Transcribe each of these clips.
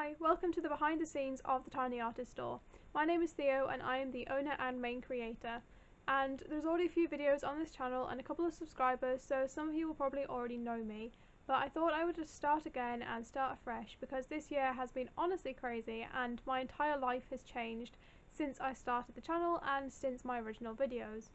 Hi, welcome to the behind the scenes of the Tiny Artist Store. My name is Theo and I am the owner and main creator. And there's already a few videos on this channel and a couple of subscribers, so some of you will probably already know me. But I thought I would just start again and start afresh because this year has been honestly crazy and my entire life has changed since I started the channel and since my original videos.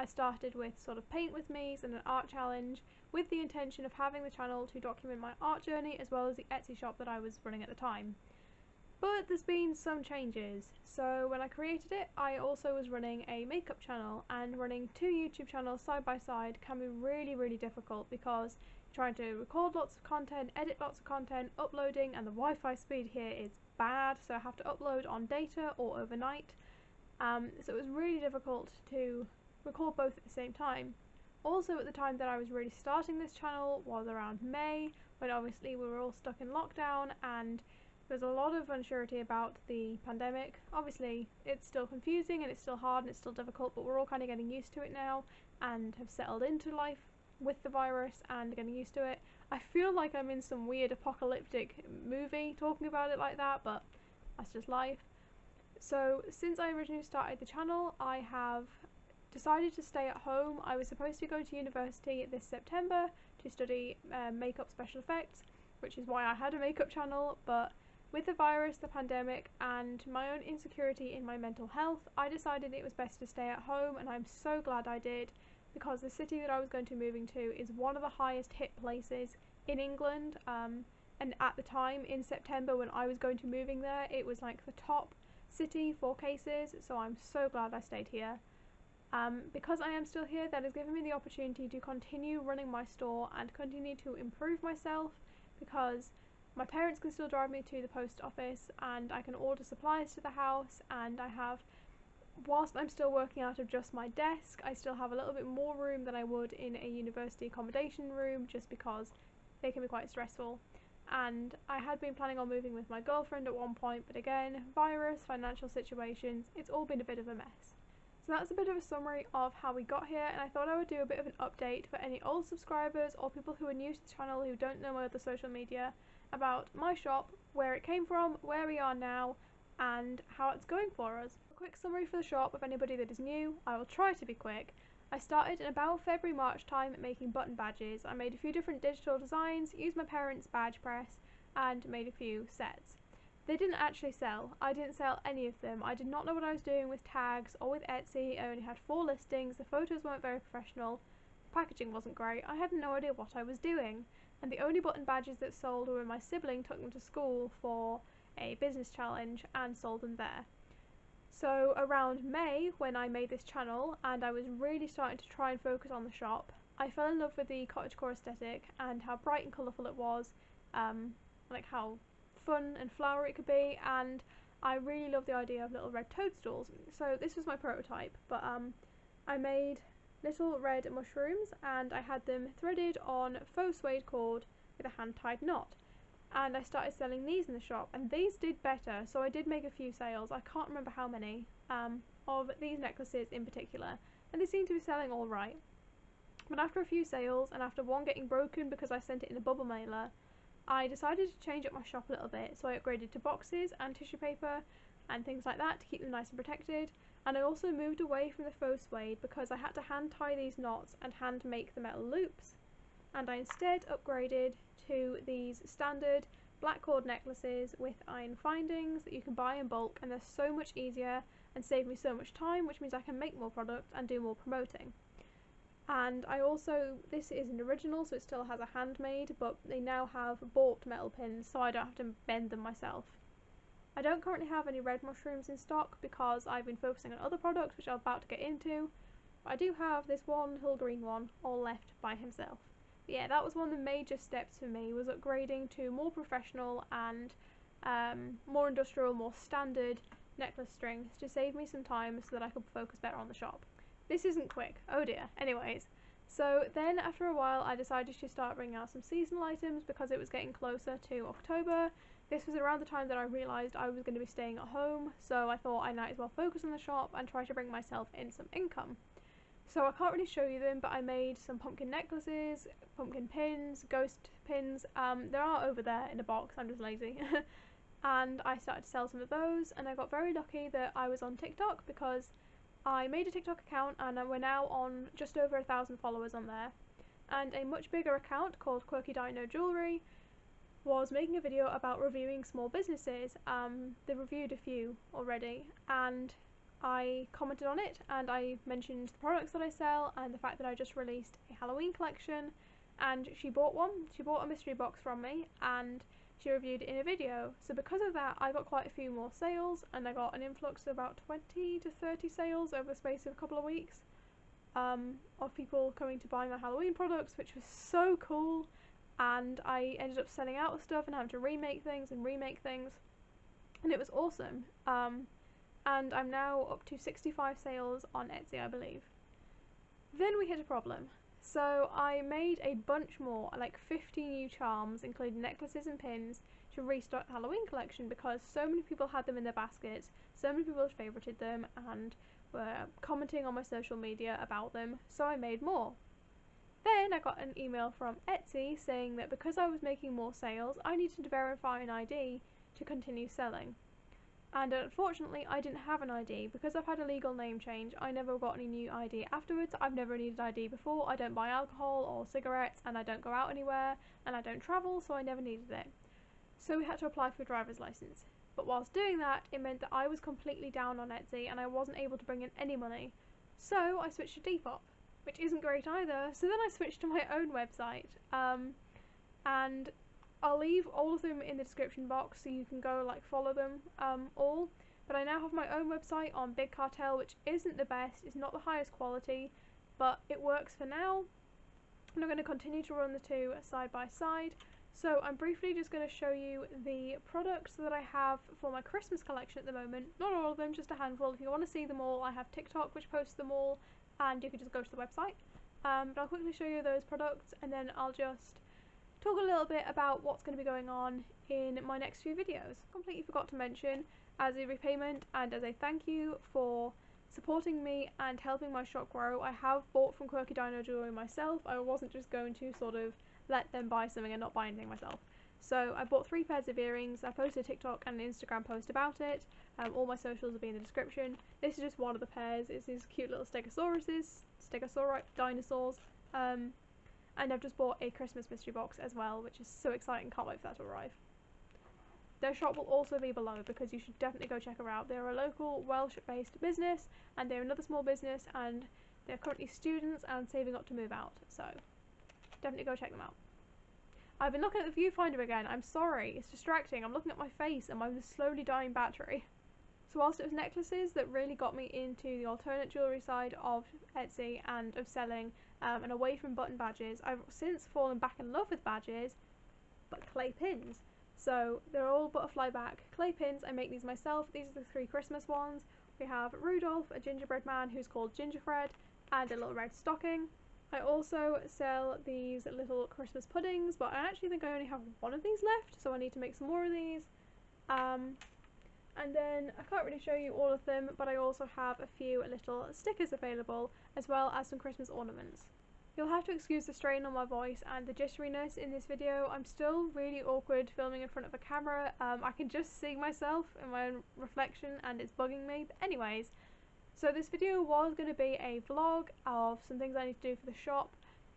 I started with sort of paint with me's and an art challenge with the intention of having the channel to document my art journey as well as the Etsy shop that I was running at the time. But there's been some changes. So when I created it, I also was running a makeup channel, and running two YouTube channels side by side can be really difficult because trying to record lots of content, edit lots of content, uploading, and the Wi-Fi speed here is bad, so I have to upload on data or overnight. So it was really difficult to record both at the same time. Also, at the time that I was really starting this channel was around May, when obviously we were all stuck in lockdown and there's a lot of uncertainty about the pandemic. Obviously it's still confusing and it's still hard and it's still difficult, but we're all kind of getting used to it now and have settled into life with the virus and getting used to it. I feel like I'm in some weird apocalyptic movie talking about it like that, but that's just life. So since I originally started the channel, I have decided to stay at home. I was supposed to go to university this September to study makeup special effects, which is why I had a makeup channel, but with the virus, the pandemic, and my own insecurity in my mental health, I decided it was best to stay at home, and I'm so glad I did, because the city that I was going to be moving to is one of the highest hit places in England, and at the time in September when I was going to be moving there, it was like the top city for cases, so I'm so glad I stayed here. Because I am still here, that has given me the opportunity to continue running my store and continue to improve myself, because my parents can still drive me to the post office and I can order supplies to the house, and I have, whilst I'm still working out of just my desk, I still have a little bit more room than I would in a university accommodation room, just because they can be quite stressful. And I had been planning on moving with my girlfriend at one point, but again, virus, financial situations, it's all been a bit of a mess. So that's a bit of a summary of how we got here, and I thought I would do a bit of an update for any old subscribers or people who are new to the channel who don't know my other social media about my shop, where it came from, where we are now, and how it's going for us. A quick summary for the shop of anybody that is new. I will try to be quick. I started in about February-March time making button badges. I made a few different digital designs, used my parents' badge press, and made a few sets. They didn't actually sell. I didn't sell any of them. I did not know what I was doing with tags or with Etsy. I only had 4 listings, the photos weren't very professional, the packaging wasn't great, I had no idea what I was doing. And the only button badges that sold were when my sibling took them to school for a business challenge and sold them there. So around May, when I made this channel and I was really starting to try and focus on the shop, I fell in love with the cottagecore aesthetic and how bright and colourful it was, like how fun and flowery it could be, and I really love the idea of little red toadstools. So this was my prototype, but I made little red mushrooms and I had them threaded on faux suede cord with a hand-tied knot, and I started selling these in the shop, and these did better, so I did make a few sales. I can't remember how many of these necklaces in particular, and they seemed to be selling alright. But after a few sales, and after one getting broken because I sent it in a bubble mailer, I decided to change up my shop a little bit, so I upgraded to boxes and tissue paper and things like that to keep them nice and protected, and I also moved away from the faux suede because I had to hand tie these knots and hand make the metal loops, and I instead upgraded to these standard black cord necklaces with iron findings that you can buy in bulk, and they're so much easier and save me so much time, which means I can make more product and do more promoting. And I also, this is an original, so it still has a handmade, but they now have bought metal pins, so I don't have to bend them myself. I don't currently have any red mushrooms in stock because I've been focusing on other products which I'm about to get into, but I do have this one little green one all left by himself. But yeah, that was one of the major steps for me, was upgrading to more professional and more industrial, more standard necklace strings to save me some time so that I could focus better on the shop. This isn't quick, oh dear. Anyways, so then after a while I decided to start bringing out some seasonal items because it was getting closer to October. This was around the time that I realised I was going to be staying at home, so I thought I might as well focus on the shop and try to bring myself in some income. So I can't really show you them, but I made some pumpkin necklaces, pumpkin pins, ghost pins. They are over there in a box, I'm just lazy. and I started to sell some of those, and I got very lucky that I was on TikTok because I made a TikTok account and we're now on just over 1,000 followers on there. And a much bigger account called Quirky Dino Jewellery was making a video about reviewing small businesses. They reviewed a few already, and I commented on it and I mentioned the products that I sell and the fact that I just released a Halloween collection, and she bought one. She bought a mystery box from me and she reviewed it in a video. So because of that, I got quite a few more sales, and I got an influx of about 20 to 30 sales over the space of a couple of weeks, of people coming to buy my Halloween products, which was so cool. And I ended up selling out of stuff and having to remake things, and it was awesome. And I'm now up to 65 sales on Etsy, I believe. Then we hit a problem. So I made a bunch more, like 50 new charms, including necklaces and pins, to restart the Halloween collection because so many people had them in their baskets, so many people had favorited them and were commenting on my social media about them, so I made more. Then I got an email from Etsy saying that because I was making more sales, I needed to verify an ID to continue selling. And unfortunately, I didn't have an ID. Because I've had a legal name change, I never got any new ID afterwards. I've never needed ID before. I don't buy alcohol or cigarettes, and I don't go out anywhere, and I don't travel, so I never needed it. So we had to apply for a driver's license. But whilst doing that, it meant that I was completely down on Etsy, and I wasn't able to bring in any money. So I switched to Depop, which isn't great either. So then I switched to my own website, and I'll leave all of them in the description box so you can go like follow them all. But I now have my own website on Big Cartel, which isn't the best, it's not the highest quality, but it works for now. And I'm going to continue to run the two side by side. So I'm briefly just going to show you the products that I have for my Christmas collection at the moment. Not all of them, just a handful. If you want to see them all, I have TikTok which posts them all, and you can just go to the website. But I'll quickly show you those products, and then I'll just talk a little bit about what's going to be going on in my next few videos. Completely forgot to mention, as a repayment and as a thank you for supporting me and helping my shop grow, I have bought from Quirky Dino Jewellery myself. I wasn't just going to sort of let them buy something and not buy anything myself. So I bought 3 pairs of earrings. I posted a TikTok and an Instagram post about it. All my socials will be in the description. This is just one of the pairs. It's these cute little stegosaurite dinosaurs. And I've just bought a Christmas mystery box as well, which is so exciting, can't wait for that to arrive. Their shop will also be below because you should definitely go check her out. They're a local Welsh-based business, and they're another small business, and they're currently students and saving up to move out, so definitely go check them out. I've been looking at the viewfinder again, I'm sorry, it's distracting. I'm looking at my face and my slowly dying battery. So whilst it was necklaces that really got me into the alternate jewellery side of Etsy and of selling, and away from button badges, I've since fallen back in love with badges, but clay pins. So they're all butterfly back clay pins. I make these myself. These are the 3 Christmas ones. We have Rudolph, a gingerbread man who's called Gingerfred, and a little red stocking. I also sell these little Christmas puddings, but I actually think I only have one of these left, so I need to make some more of these. And then I can't really show you all of them, but I also have a few little stickers available, as well as some Christmas ornaments. You'll have to excuse the strain on my voice and the jitteriness in this video. I'm still really awkward filming in front of a camera. I can just see myself in my own reflection and it's bugging me. But anyways, so this video was going to be a vlog of some things I need to do for the shop,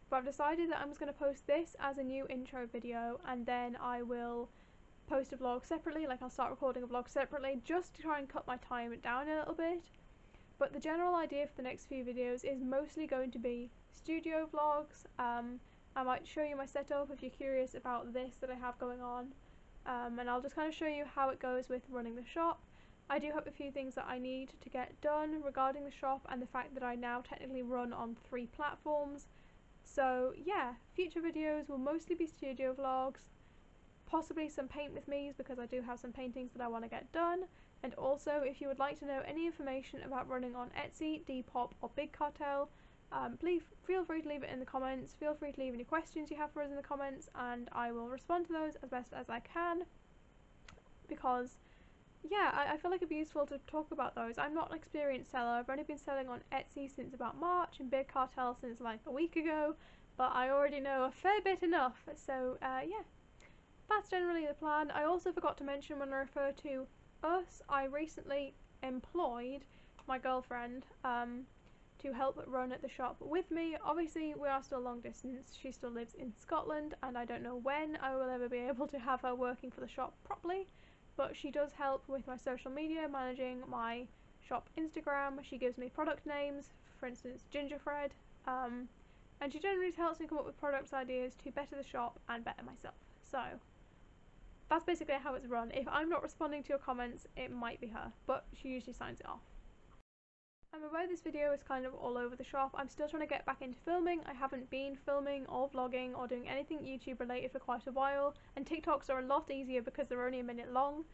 but I've decided that I'm just going to post this as a new intro video, and then I will post a vlog separately. Like, I'll start recording a vlog separately just to try and cut my time down a little bit. But the general idea for the next few videos is mostly going to be studio vlogs. I might show you my setup if you're curious about this that I have going on, and I'll just kind of show you how it goes with running the shop. I do have a few things that I need to get done regarding the shop and the fact that I now technically run on 3 platforms. So yeah, future videos will mostly be studio vlogs, possibly some paint with me's because I do have some paintings that I want to get done. And also, if you would like to know any information about running on Etsy, Depop or Big Cartel, please feel free to leave it in the comments. Feel free to leave any questions you have for us in the comments, and I will respond to those as best as I can, because yeah, I feel like it'd be useful to talk about those. I'm not an experienced seller. I've only been selling on Etsy since about March and Big Cartel since like a week ago, but I already know a fair bit enough, so yeah. that's generally the plan. I also forgot to mention when I refer to us, I recently employed my girlfriend to help run the shop with me. Obviously we are still long distance, she still lives in Scotland and I don't know when I will ever be able to have her working for the shop properly, but she does help with my social media, managing my shop Instagram. She gives me product names, for instance Gingerfred, and she generally helps me come up with product ideas to better the shop and better myself. So that's basically how it's run. If I'm not responding to your comments, it might be her, but she usually signs it off. I'm aware this video is kind of all over the shop. I'm still trying to get back into filming. I haven't been filming or vlogging or doing anything YouTube related for quite a while, and TikToks are a lot easier because they're only a minute long.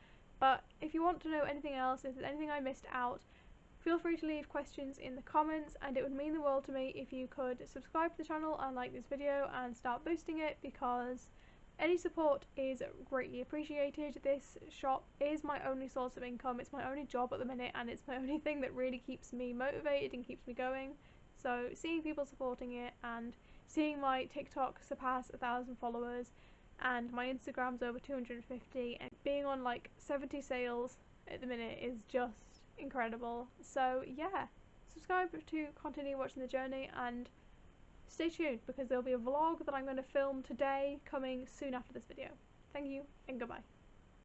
But if you want to know anything else, if there's anything I missed out, feel free to leave questions in the comments, and it would mean the world to me if you could subscribe to the channel and like this video and start boosting it, because any support is greatly appreciated. This shop is my only source of income, it's my only job at the minute, and it's my only thing that really keeps me motivated and keeps me going. So seeing people supporting it and seeing my TikTok surpass 1,000 followers and my Instagram's over 250 and being on like 70 sales at the minute is just incredible. So yeah, subscribe to continue watching the journey and stay tuned because there'll be a vlog that I'm going to film today coming soon after this video. Thank you and goodbye.